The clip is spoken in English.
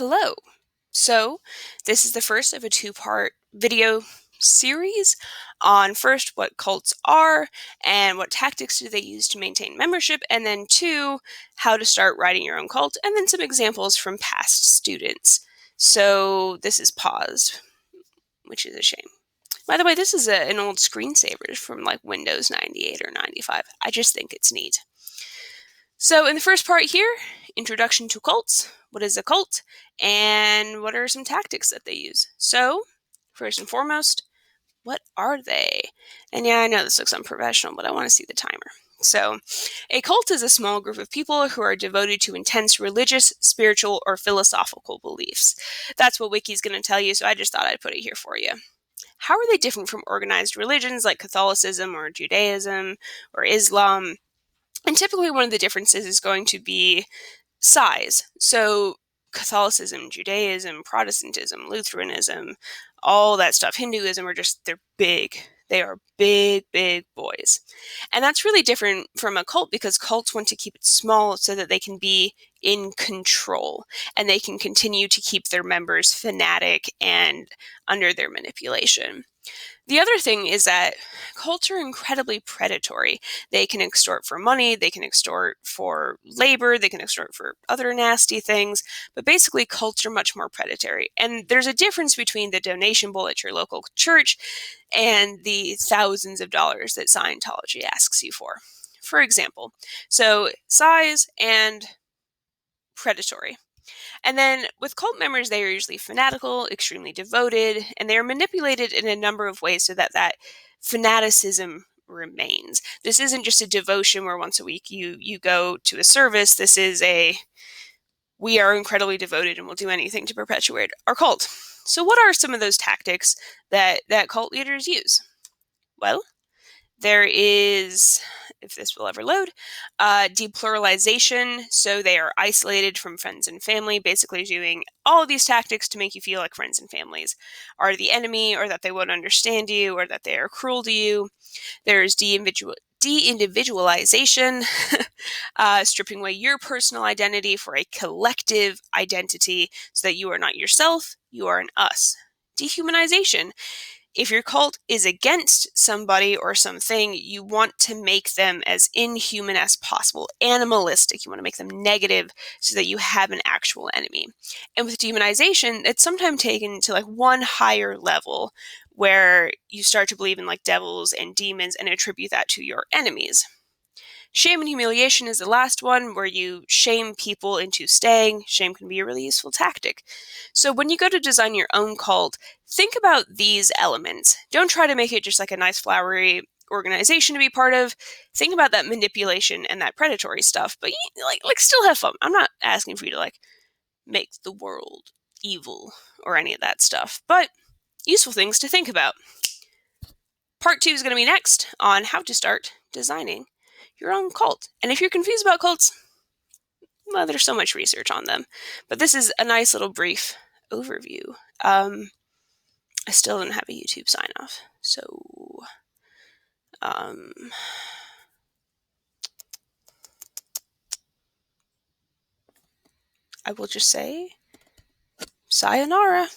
Hello. So, this is the first of a two-part video series on first what cults are and what tactics do they use to maintain membership, and then two, how to start writing your own cult, and then some examples from past students. So, this is paused, which is a shame. By the way, this is an old screensaver from like Windows 98 or 95. I just think it's neat. So, in the first part here, introduction to cults. What is a cult? And what are some tactics that they use? So, first and foremost, what are they? And yeah, I know this looks unprofessional, but I want to see the timer. So, a cult is a small group of people who are devoted to intense religious, spiritual, or philosophical beliefs. That's what Wiki's going to tell you, so I just thought I'd put it here for you. How are they different from organized religions like Catholicism or Judaism or Islam? And typically one of the differences is going to be size. So Catholicism, Judaism, Protestantism, Lutheranism, all that stuff, Hinduism they're big. They are big, big boys. And that's really different from a cult because cults want to keep it small so that they can be in control and they can continue to keep their members fanatic and under their manipulation. The other thing is that cults are incredibly predatory. They can extort for money, they can extort for labor, they can extort for other nasty things, but basically cults are much more predatory. And there's a difference between the donation bowl at your local church and the thousands of dollars that Scientology asks you for. For example, so size and predatory. And then with cult members, they are usually fanatical, extremely devoted, and they are manipulated in a number of ways so that fanaticism remains. This isn't just a devotion where once a week you go to a service. This is we are incredibly devoted and will do anything to perpetuate our cult. So what are some of those tactics that cult leaders use? Well, there is, if this will ever load, depluralization. So they are isolated from friends and family, basically doing all of these tactics to make you feel like friends and families are the enemy, or that they won't understand you, or that they are cruel to you. There's de-individualization, stripping away your personal identity for a collective identity so that you are not yourself, you are an us. Dehumanization. If your cult is against somebody or something, you want to make them as inhuman as possible, animalistic. You want to make them negative so that you have an actual enemy. And with demonization, it's sometimes taken to like one higher level where you start to believe in like devils and demons and attribute that to your enemies. Shame and humiliation is the last one, where you shame people into staying. Shame can be a really useful tactic. So when you go to design your own cult, think about these elements. Don't try to make it just like a nice flowery organization to be part of. Think about that manipulation and that predatory stuff, but like still have fun. I'm not asking for you to like make the world evil or any of that stuff, but useful things to think about. Part 2 is going to be next on how to start designing your own cult. And if you're confused about cults, well, there's so much research on them. But this is a nice little brief overview. I still don't have a YouTube sign off. So, I will just say sayonara.